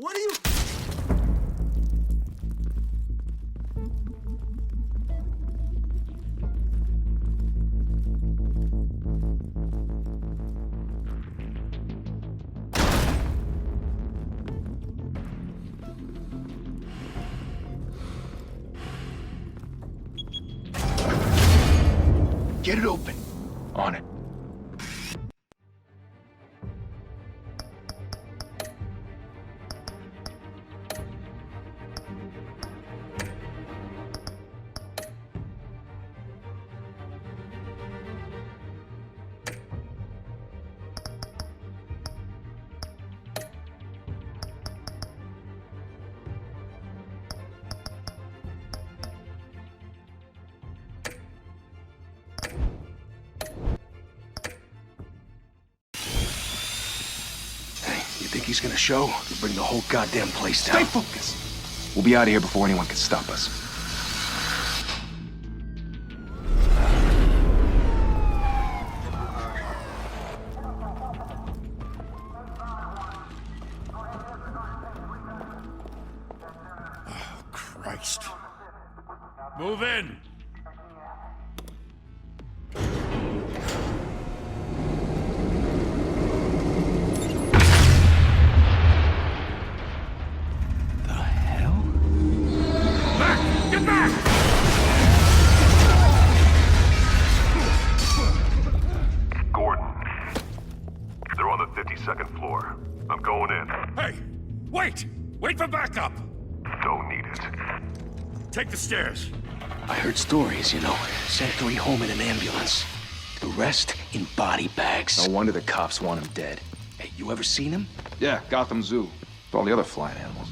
What are you... Get it open. On it. You think he's gonna show? He'll bring the whole goddamn place down. Stay focused. We'll be out of here before anyone can stop us. Christ. Move in! The hell? Back! Get back! Gordon. They're on the 52nd floor. I'm going in. Hey! Wait! Wait for backup! Don't need it. Take the stairs. I heard stories, you know. Sent 3 home in an ambulance. The rest in body bags. No wonder the cops want him dead. Hey, you ever seen him? Yeah, Gotham Zoo. With all the other flying animals.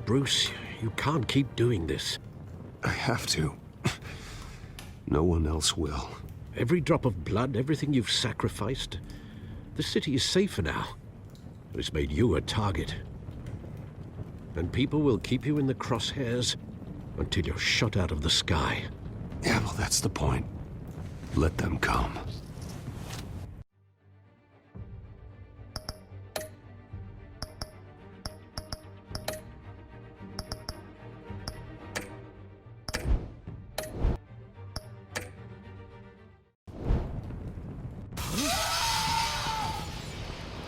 Bruce, you can't keep doing this. I have to. No one else will. Every drop of blood, everything you've sacrificed. The city is safer now. It's made you a target. And people will keep you in the crosshairs until you're shot out of the sky. Yeah, well, that's the point. Let them come.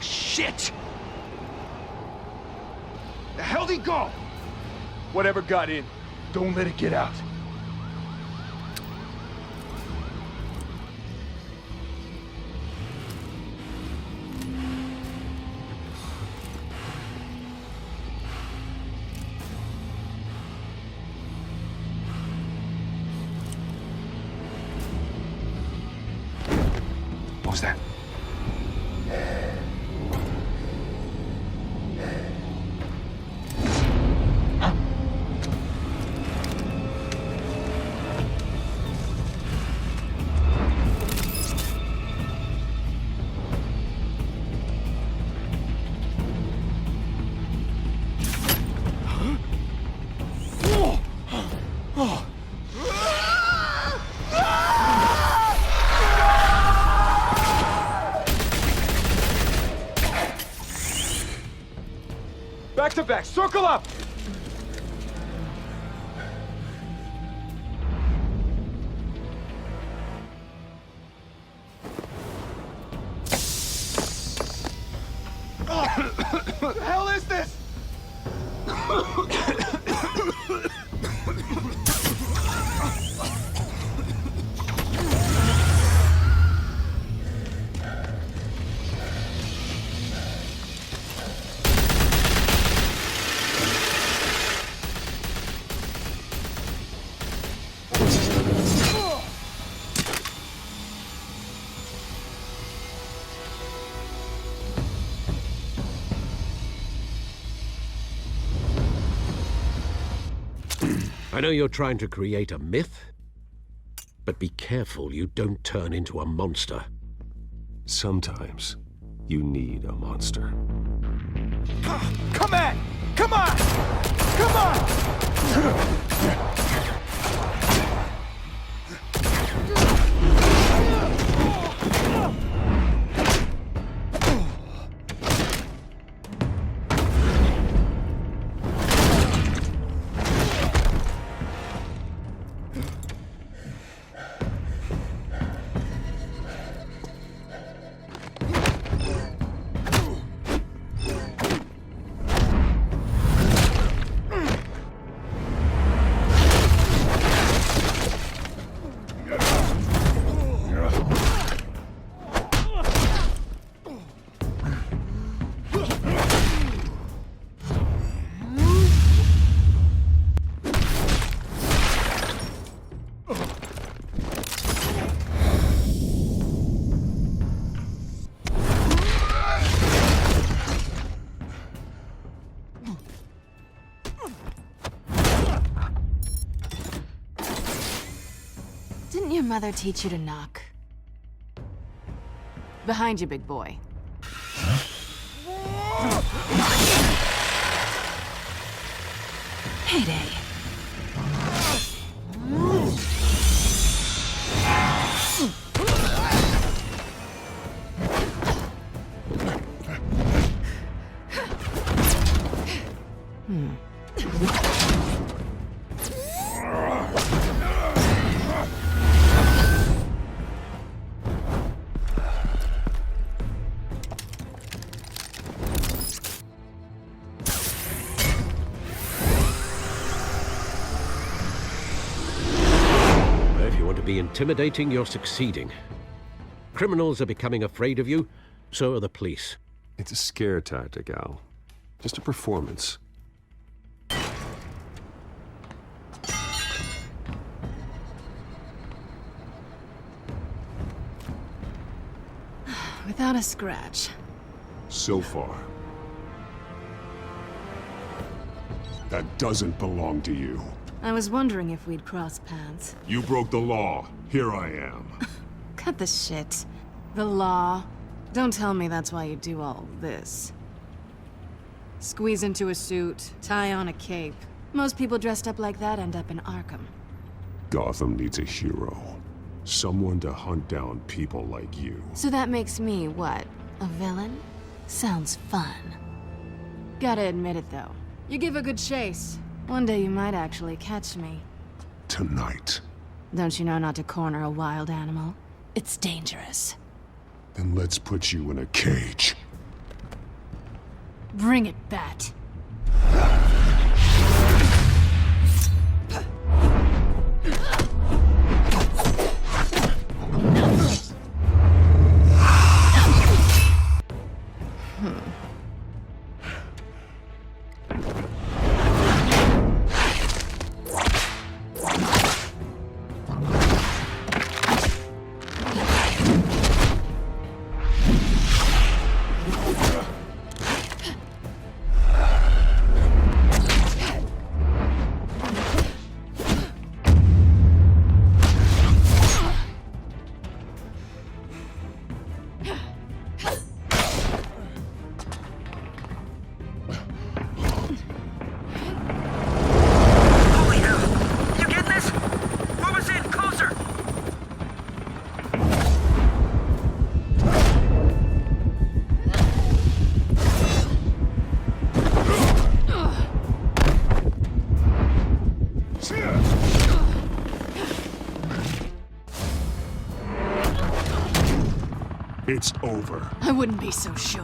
Shit! The hell'd he go? Whatever got in, don't let it get out. What was that? Back to back, circle up! What the hell is this? I know you're trying to create a myth, but be careful you don't turn into a monster. Sometimes you need a monster. Come at! Come on! Come on! Didn't your mother teach you to knock? Behind you, big boy. Payday. Be intimidating, you're succeeding. Criminals are becoming afraid of you, so are the police. It's a scare tactic, Al. Just a performance. Without a scratch. So far. That doesn't belong to you. I was wondering if we'd cross paths. You broke the law. Here I am. Cut the shit. The law. Don't tell me that's why you do all this. Squeeze into a suit, tie on a cape. Most people dressed up like that end up in Arkham. Gotham needs a hero. Someone to hunt down people like you. So that makes me, what, a villain? Sounds fun. Gotta admit it, though. You give a good chase. One day you might actually catch me. Tonight. Don't you know not to corner a wild animal? It's dangerous. Then let's put you in a cage. Bring it, Bat. It's over. I wouldn't be so sure.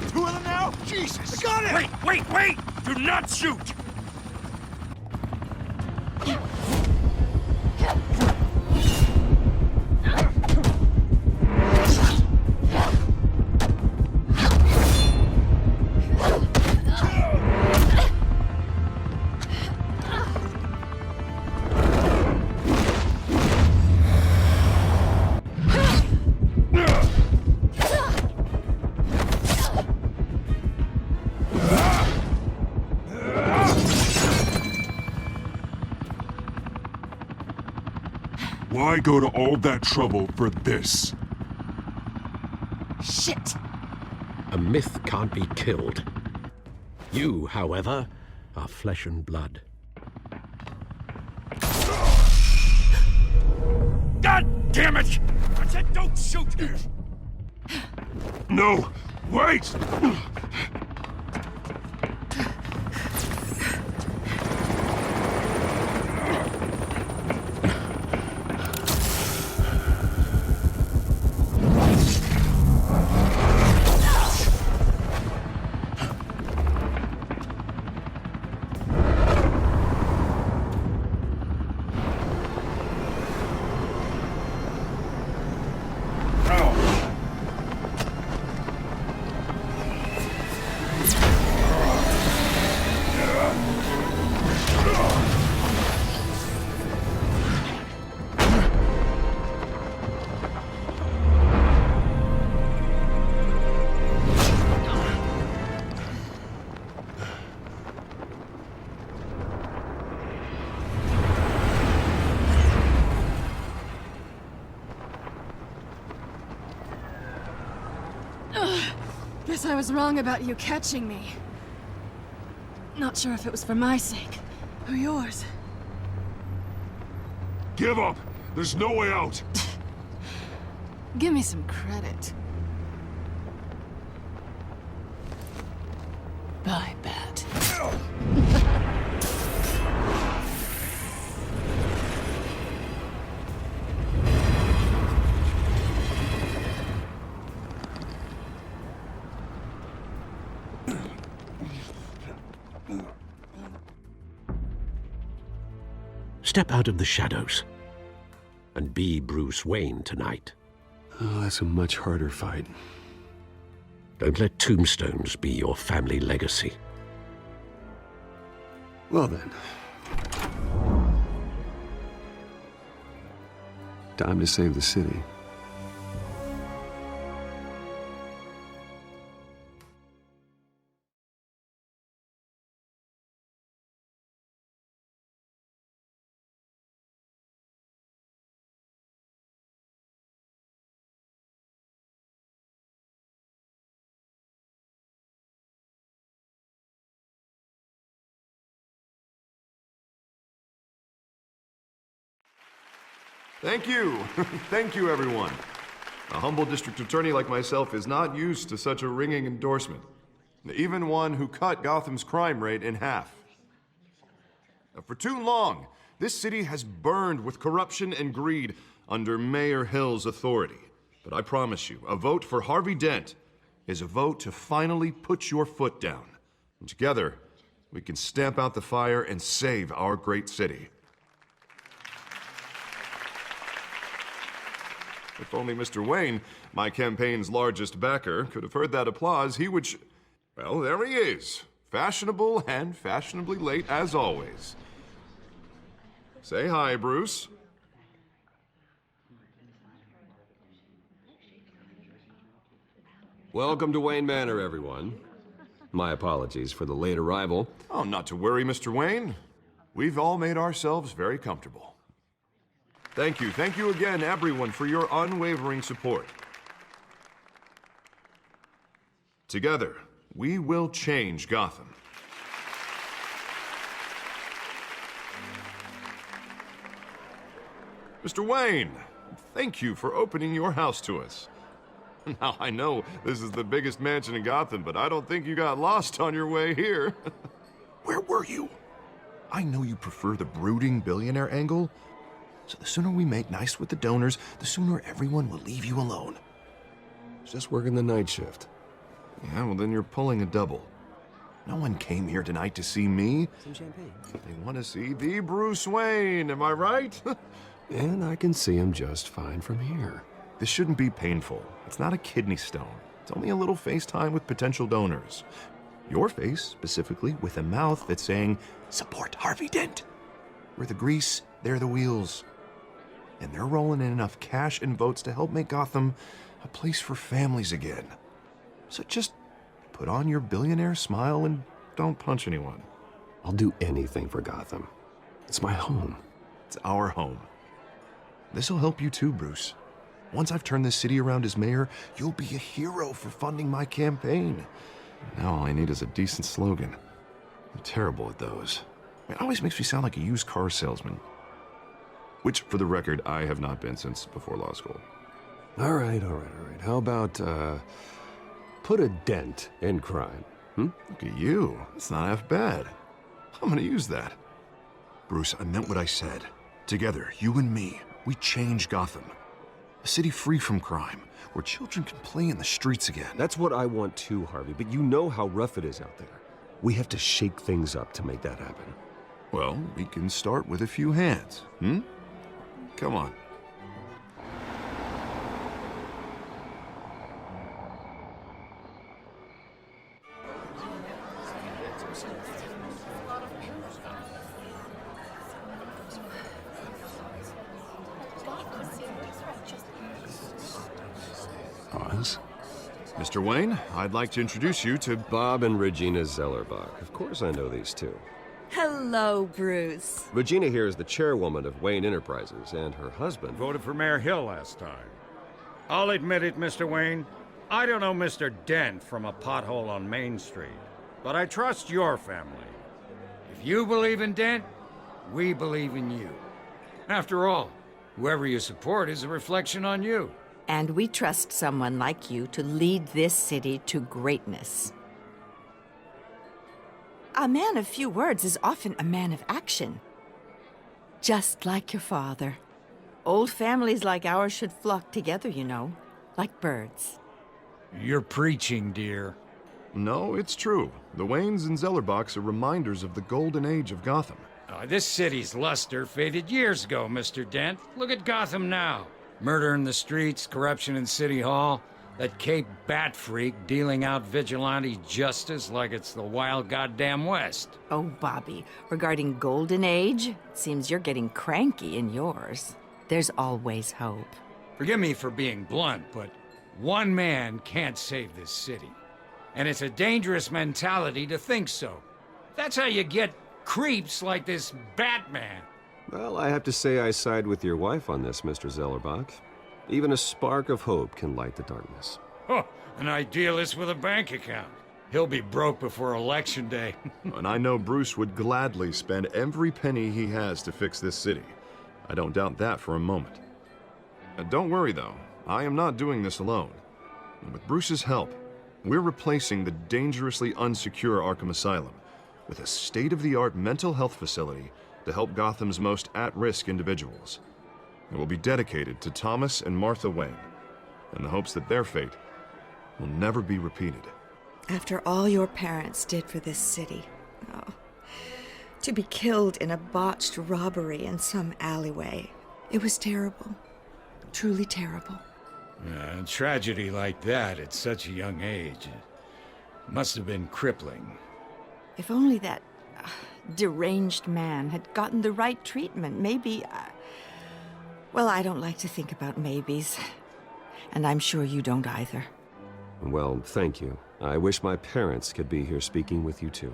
Two of them now? Jesus! Got it! Wait! Do not shoot! Why go to all that trouble for this? Shit! A myth can't be killed. You, however, are flesh and blood. God damn it! I said don't shoot! No! Wait! Guess I was wrong about you catching me. Not sure if it was for my sake or yours. Give up! There's no way out! Give me some credit. Bye, Bat. Step out of the shadows and be Bruce Wayne tonight. Oh, that's a much harder fight. Don't let tombstones be your family legacy. Well then. Time to save the city. Thank you. Thank you, everyone. A humble district attorney like myself is not used to such a ringing endorsement. Even one who cut Gotham's crime rate in half. For too long, this city has burned with corruption and greed under Mayor Hill's authority. But I promise you, a vote for Harvey Dent is a vote to finally put your foot down. And together, we can stamp out the fire and save our great city. If only Mr. Wayne, my campaign's largest backer, could have heard that applause, he would well, there he is. Fashionable and fashionably late as always. Say hi, Bruce. Welcome to Wayne Manor, everyone. My apologies for the late arrival. Oh, not to worry, Mr. Wayne. We've all made ourselves very comfortable. Thank you again, everyone, for your unwavering support. Together, we will change Gotham. Mr. Wayne, thank you for opening your house to us. Now, I know this is the biggest mansion in Gotham, but I don't think you got lost on your way here. Where were you? I know you prefer the brooding billionaire angle, so the sooner we make nice with the donors, the sooner everyone will leave you alone. Just working the night shift. Yeah, well then you're pulling a double. No one came here tonight to see me. Some champagne. They want to see the Bruce Wayne, am I right? And I can see him just fine from here. This shouldn't be painful. It's not a kidney stone. It's only a little FaceTime with potential donors. Your face, specifically, with a mouth that's saying, support Harvey Dent. We're the grease, they're the wheels. And they're rolling in enough cash and votes to help make Gotham a place for families again. So just put on your billionaire smile and don't punch anyone. I'll do anything for Gotham. It's my home. It's our home. This'll help you too, Bruce. Once I've turned this city around as mayor, you'll be a hero for funding my campaign. Now all I need is a decent slogan. I'm terrible at those. It always makes me sound like a used car salesman. Which, for the record, I have not been since before law school. All right. How about, put a dent in crime? Look at you. It's not half bad. I'm gonna use that. Bruce, I meant what I said. Together, you and me, we change Gotham. A city free from crime, where children can play in the streets again. That's what I want too, Harvey, but you know how rough it is out there. We have to shake things up to make that happen. Well, we can start with a few hands, Come on. Oz? Mr. Wayne, I'd like to introduce you to... Bob and Regina Zellerbach. Of course I know these two. Hello, Bruce. Regina here is the chairwoman of Wayne Enterprises, and her husband... Voted for Mayor Hill last time. I'll admit it, Mr. Wayne. I don't know Mr. Dent from a pothole on Main Street, but I trust your family. If you believe in Dent, we believe in you. After all, whoever you support is a reflection on you. And we trust someone like you to lead this city to greatness. A man of few words is often a man of action. Just like your father. Old families like ours should flock together, you know, like birds. You're preaching, dear. No, it's true. The Waynes and Zellerbachs are reminders of the golden age of Gotham. This city's luster faded years ago, Mr. Dent. Look at Gotham now. Murder in the streets, corruption in City Hall, that Cape Bat freak dealing out vigilante justice like it's the wild goddamn West. Oh, Bobby, regarding Golden Age, it seems you're getting cranky in yours. There's always hope. Forgive me for being blunt, but one man can't save this city. And it's a dangerous mentality to think so. That's how you get creeps like this Batman. Well, I have to say I side with your wife on this, Mr. Zellerbach. Even a spark of hope can light the darkness. Oh, an idealist with a bank account. He'll be broke before Election Day. And I know Bruce would gladly spend every penny he has to fix this city. I don't doubt that for a moment. Don't worry, though. I am not doing this alone. And with Bruce's help, we're replacing the dangerously unsecure Arkham Asylum with a state-of-the-art mental health facility to help Gotham's most at-risk individuals. It will be dedicated to Thomas and Martha Wayne, in the hopes that their fate will never be repeated. After all your parents did for this city, to be killed in a botched robbery in some alleyway, it was terrible. Truly terrible. A tragedy like that at such a young age must have been crippling. If only that deranged man had gotten the right treatment, maybe... Well, I don't like to think about maybes. And I'm sure you don't either. Well, thank you. I wish my parents could be here speaking with you too.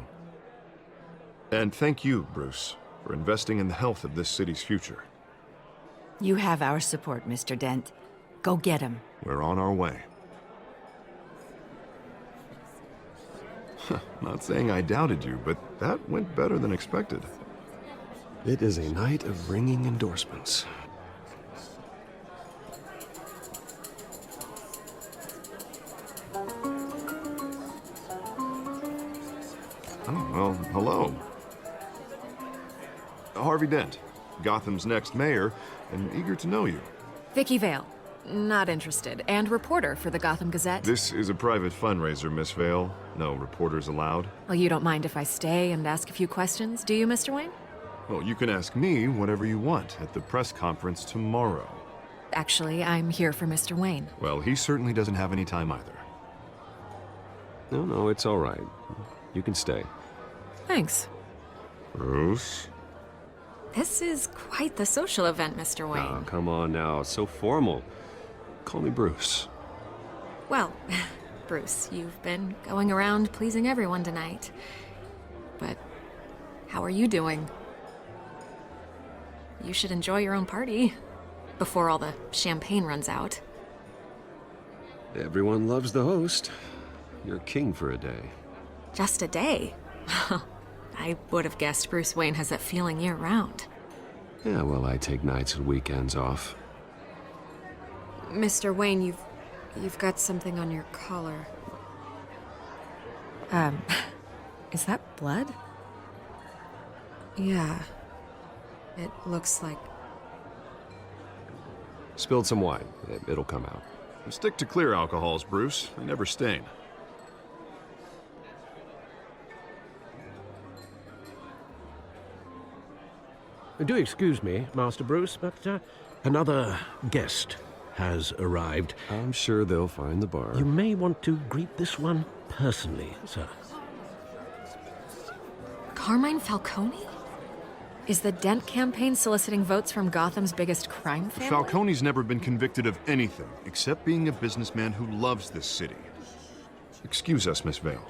And thank you, Bruce, for investing in the health of this city's future. You have our support, Mr. Dent. Go get him. We're on our way. Not saying I doubted you, but that went better than expected. It is a night of ringing endorsements. Oh, well, hello. Harvey Dent, Gotham's next mayor, and eager to know you. Vicky Vale. Not interested. And reporter for the Gotham Gazette. This is a private fundraiser, Miss Vale. No reporters allowed. Well, you don't mind if I stay and ask a few questions, do you, Mr. Wayne? Well, you can ask me whatever you want at the press conference tomorrow. Actually, I'm here for Mr. Wayne. Well, he certainly doesn't have any time either. No, it's all right. You can stay. Thanks. Bruce? This is quite the social event, Mr. Wayne. Oh, come on now. So formal. Call me Bruce. Well, Bruce, you've been going around pleasing everyone tonight. But how are you doing? You should enjoy your own party. before all the champagne runs out. Everyone loves the host. You're king for a day. Just a day? I would have guessed Bruce Wayne has that feeling year-round. Yeah, well, I take nights and weekends off. Mr. Wayne, you've got something on your collar. Is that blood? Yeah. It looks like... Spilled some wine. It'll come out. Stick to clear alcohols, Bruce. They never stain. Do excuse me, Master Bruce, but another guest has arrived. I'm sure they'll find the bar. You may want to greet this one personally, sir. Carmine Falcone? Is the Dent campaign soliciting votes from Gotham's biggest crime family? Falcone's never been convicted of anything except being a businessman who loves this city. Excuse us, Miss Vale.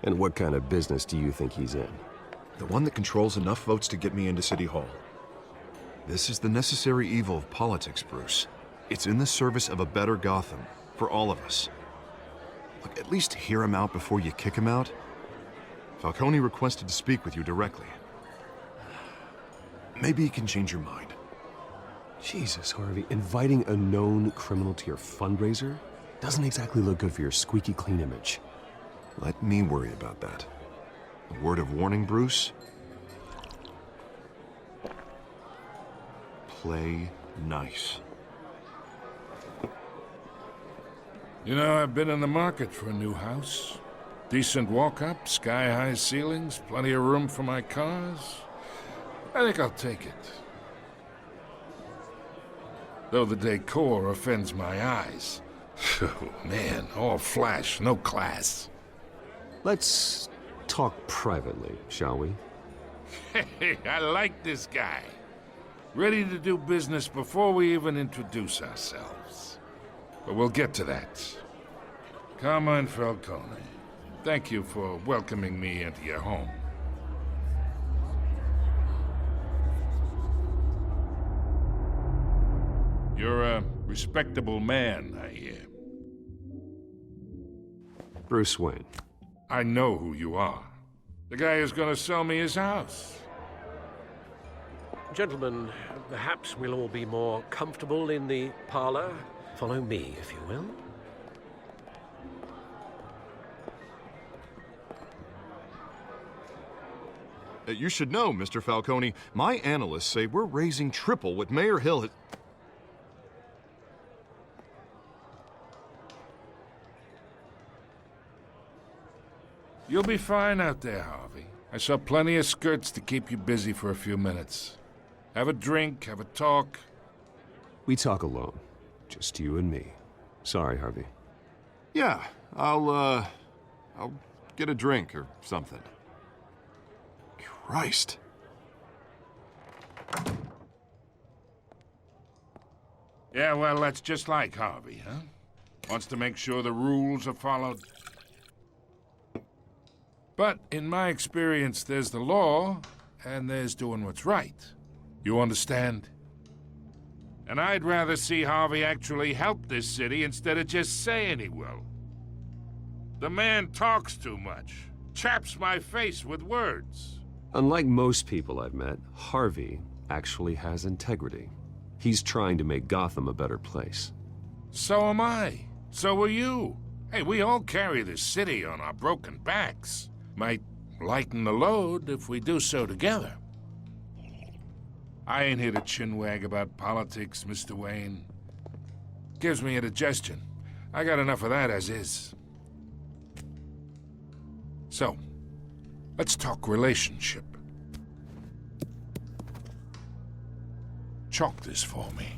And what kind of business do you think he's in? The one that controls enough votes to get me into City Hall. This is the necessary evil of politics, Bruce. It's in the service of a better Gotham, for all of us. Look, at least hear him out before you kick him out. Falcone requested to speak with you directly. Maybe he can change your mind. Jesus, Harvey, inviting a known criminal to your fundraiser doesn't exactly look good for your squeaky clean image. Let me worry about that. A word of warning, Bruce? Play nice. You know, I've been in the market for a new house. Decent walk-up, sky-high ceilings, plenty of room for my cars. I think I'll take it. Though the decor offends my eyes. Oh, man, all flash, no class. Let's talk privately, shall we? Hey, I like this guy. Ready to do business before we even introduce ourselves. But we'll get to that. Carmine Falcone, thank you for welcoming me into your home. You're a respectable man, I hear. Bruce Wayne. I know who you are. The guy who's gonna sell me his house. Gentlemen, perhaps we'll all be more comfortable in the parlor. Follow me, if you will. You should know, Mr. Falcone, my analysts say we're raising triple what Mayor Hill has... You'll be fine out there, Harvey. I saw plenty of skirts to keep you busy for a few minutes. Have a drink, have a talk. We talk alone. Just you and me. Sorry, Harvey. Yeah, I'll get a drink or something. Christ. Yeah, well, that's just like Harvey, huh? Wants to make sure the rules are followed. But in my experience, there's the law, and there's doing what's right. You understand? And I'd rather see Harvey actually help this city instead of just saying he will. The man talks too much, chaps my face with words. Unlike most people I've met, Harvey actually has integrity. He's trying to make Gotham a better place. So am I. So are you. Hey, we all carry this city on our broken backs. Might lighten the load if we do so together. I ain't here to chinwag about politics, Mr. Wayne. Gives me indigestion. I got enough of that as is. So, let's talk relationship. Chalk this for me.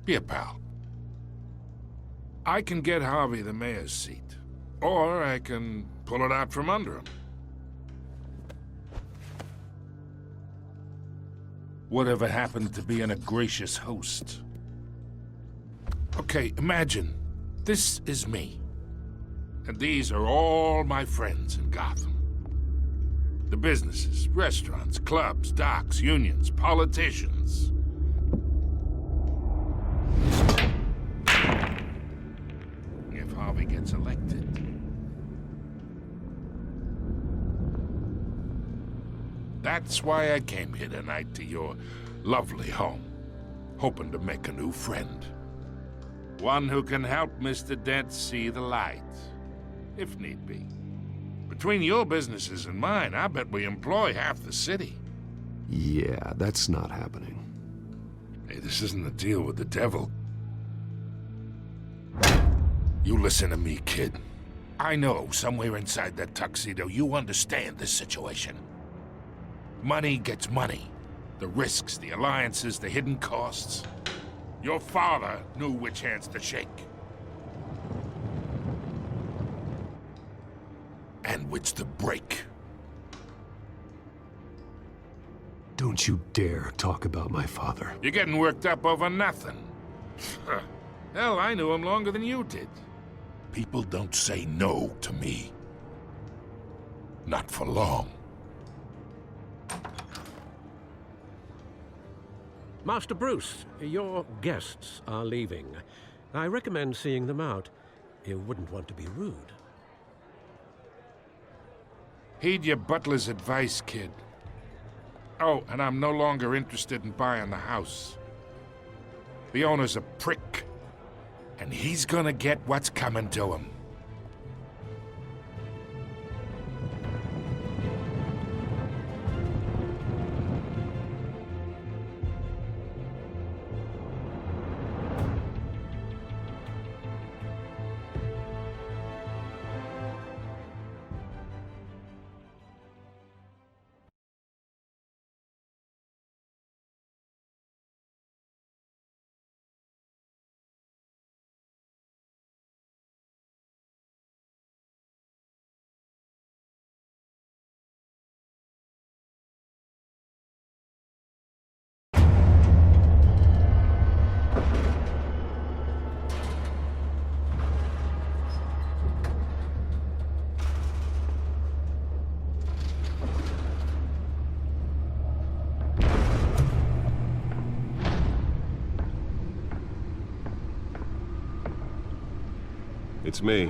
Be a pal. I can get Harvey the mayor's seat, or I can pull it out from under him. Whatever happened to being a gracious host? Okay, imagine this is me. And these are all my friends in Gotham. The businesses, restaurants, clubs, docks, unions, politicians. If Harvey gets elected. That's why I came here tonight to your lovely home, hoping to make a new friend. One who can help Mr. Dent see the light, if need be. Between your businesses and mine, I bet we employ half the city. Yeah, that's not happening. Hey, this isn't a deal with the devil. You listen to me, kid. I know somewhere inside that tuxedo you understand this situation. Money gets money. The risks, the alliances, the hidden costs. Your father knew which hands to shake. And which to break. Don't you dare talk about my father. You're getting worked up over nothing. Hell, I knew him longer than you did. People don't say no to me. Not for long. Master Bruce, your guests are leaving. I recommend seeing them out. You wouldn't want to be rude. Heed your butler's advice, kid. Oh, and I'm no longer interested in buying the house. The owner's a prick, and he's gonna get what's coming to him. It's me.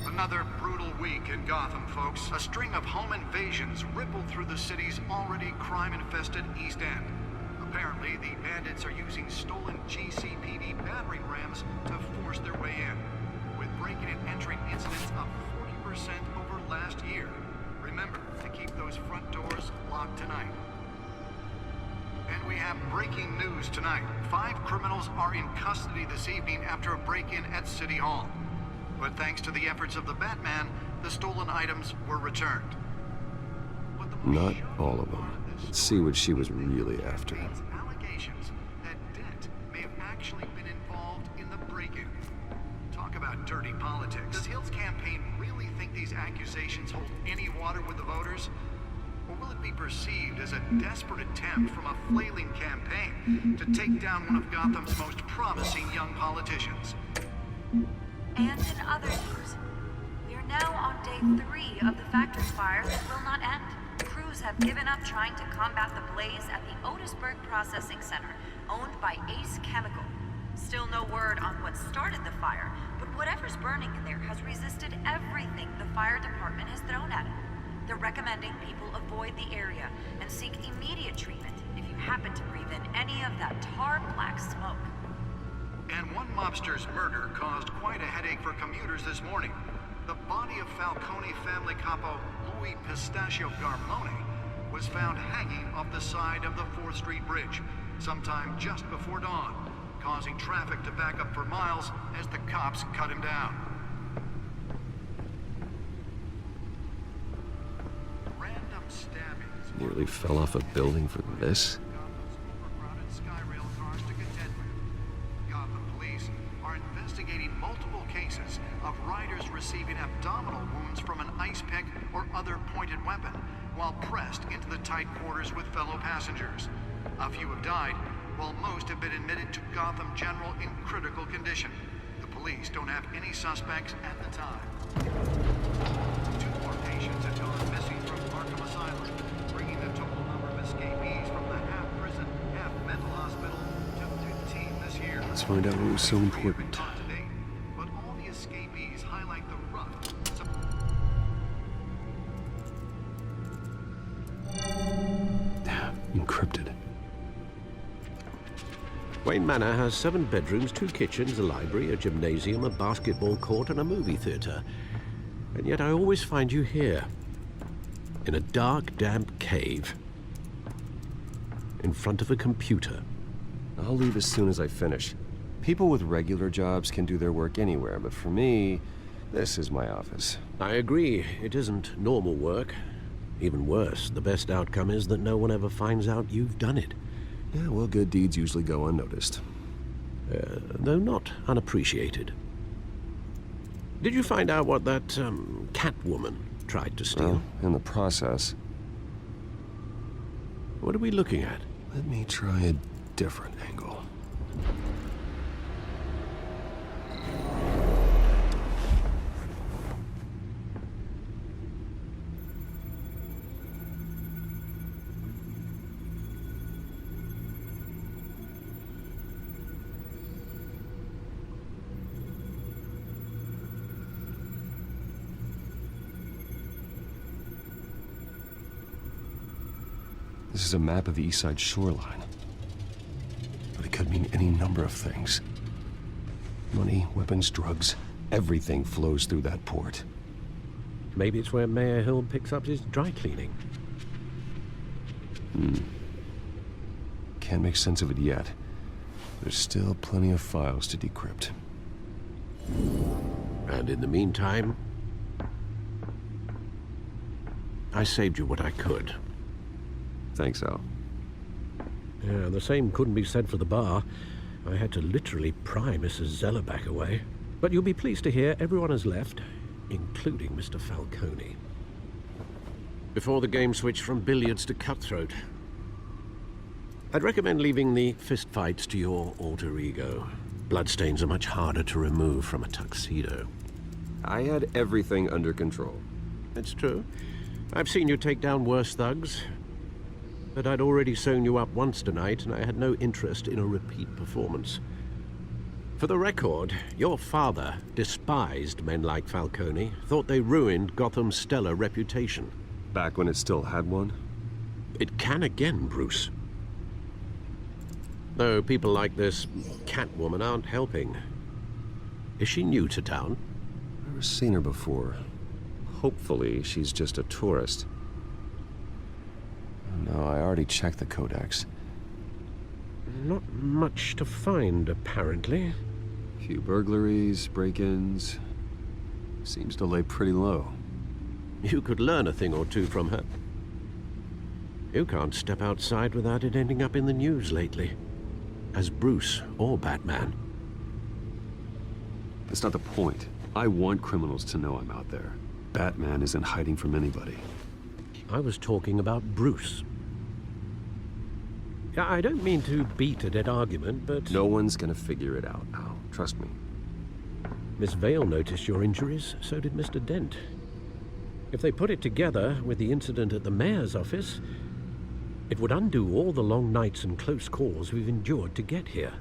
Another brutal week in Gotham, folks. A string of home invasions rippled through the city's already crime-infested East End. Apparently, the bandits are using stolen GCPD battering rams to force their way in, with breaking and entering incidents up 40% over last year. Remember to keep those front doors locked tonight. And we have breaking news tonight. 5 criminals are in custody this evening after a break-in at City Hall. But thanks to the efforts of the Batman, the stolen items were returned. Not all of them. Let's see what she was really after. Allegations that Dent may have actually been involved in the break-in. Talk about dirty politics. Does Hill's campaign really think these accusations hold any water with the voters? Or will it be perceived as a desperate attempt from a flailing campaign to take down one of Gotham's most promising young politicians? And in other news, we are now on day 3 of the factory fire that will not end. Crews have given up trying to combat the blaze at the Otisburg Processing Center, owned by Ace Chemical. Still no word on what started the fire, but whatever's burning in there has resisted everything the fire department has thrown at it. They're recommending people avoid the area and seek immediate treatment if you happen to breathe in any of that tar black smoke. And one mobster's murder caused quite a headache for commuters this morning. The body of Falcone family capo Louis Pistachio Garmone was found hanging off the side of the 4th Street Bridge sometime just before dawn, causing traffic to back up for miles as the cops cut him down. Random Nearly fell off a building for this. Gotham police are investigating multiple cases of riders receiving abdominal wounds from an ice pick or other pointed weapon while pressed into the tight quarters with fellow passengers. A few have died, while most have been admitted to Gotham General in critical condition. The police don't have any suspects at the time. 2 more patients have gone missing from Arkham Asylum, bringing the total number of escapees from the half-prison, half-mental hospital to 15 this year. Let's find out what was so important. But all the escapees highlight the rough. Encrypted. Wayne Manor has 7 bedrooms, 2 kitchens, a library, a gymnasium, a basketball court, and a movie theater. And yet I always find you here, in a dark, damp cave, in front of a computer. I'll leave as soon as I finish. People with regular jobs can do their work anywhere, but for me, this is my office. I agree. It isn't normal work. Even worse, the best outcome is that no one ever finds out you've done it. Yeah, well, good deeds usually go unnoticed. Though not unappreciated. Did you find out what that, Catwoman tried to steal? Well, in the process. What are we looking at? Let me try a different angle. This is a map of the East Side shoreline. But it could mean any number of things. Money, weapons, drugs, everything flows through that port. Maybe it's where Mayor Hill picks up his dry cleaning. Can't make sense of it yet. There's still plenty of files to decrypt. And in the meantime, I saved you what I could. Thanks, Al. Yeah, the same couldn't be said for the bar. I had to literally pry Mrs. Zeller back away. But you'll be pleased to hear everyone has left, including Mr. Falcone. Before the game switched from billiards to cutthroat. I'd recommend leaving the fistfights to your alter ego. Bloodstains are much harder to remove from a tuxedo. I had everything under control. It's true. I've seen you take down worse thugs. But I'd already sewn you up once tonight, and I had no interest in a repeat performance. For the record, your father despised men like Falcone, thought they ruined Gotham's stellar reputation. Back when it still had one? It can again, Bruce. Though people like this Catwoman aren't helping. Is she new to town? Never seen her before. Hopefully, she's just a tourist. No, I already checked the codex. Not much to find, apparently. Few burglaries, break-ins. Seems to lay pretty low. You could learn a thing or two from her. You can't step outside without it ending up in the news lately. As Bruce or Batman. That's not the point. I want criminals to know I'm out there. Batman isn't hiding from anybody. I was talking about Bruce. I don't mean to beat a dead argument, but... No one's gonna figure it out, Al. Trust me. Miss Vale noticed your injuries, so did Mr. Dent. If they put it together with the incident at the mayor's office, it would undo all the long nights and close calls we've endured to get here.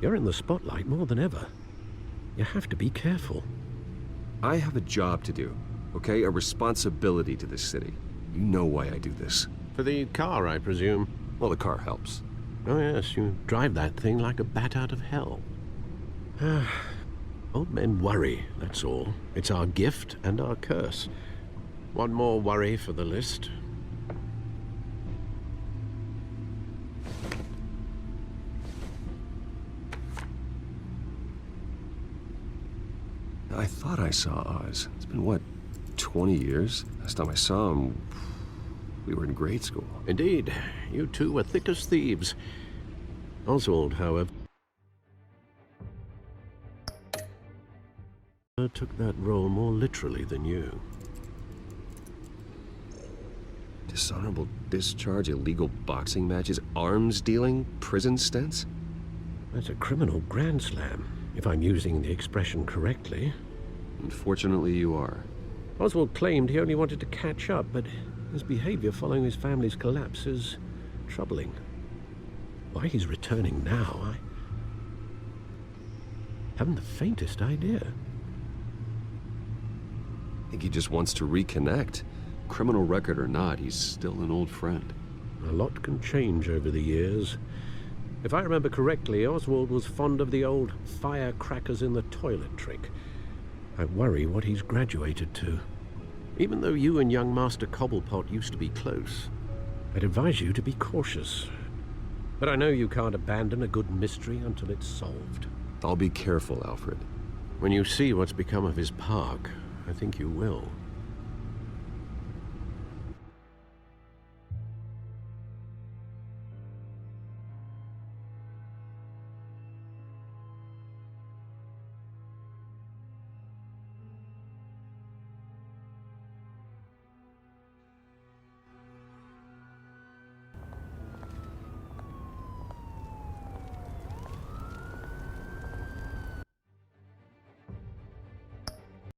You're in the spotlight more than ever. You have to be careful. I have a job to do, okay? A responsibility to this city. You know why I do this. For the car, I presume. Well, the car helps. Oh yes, you drive that thing like a bat out of hell. Old men worry, that's all. It's our gift and our curse. One more worry for the list. I thought I saw Oz. It's been, what, 20 years? Last time I saw him, we were in grade school. Indeed. You two were thick as thieves. Oswald, however, took that role more literally than you. Dishonorable discharge, illegal boxing matches, arms dealing, prison stints? That's a criminal grand slam, if I'm using the expression correctly. Unfortunately, you are. Oswald claimed he only wanted to catch up, but his behavior following his family's collapse is troubling. Why he's returning now, I haven't the faintest idea. I think he just wants to reconnect. Criminal record or not, he's still an old friend. A lot can change over the years. If I remember correctly, Oswald was fond of the old firecrackers in the toilet trick. I worry what he's graduated to. Even though you and young Master Cobblepot used to be close, I'd advise you to be cautious. But I know you can't abandon a good mystery until it's solved. I'll be careful, Alfred. When you see what's become of his park, I think you will.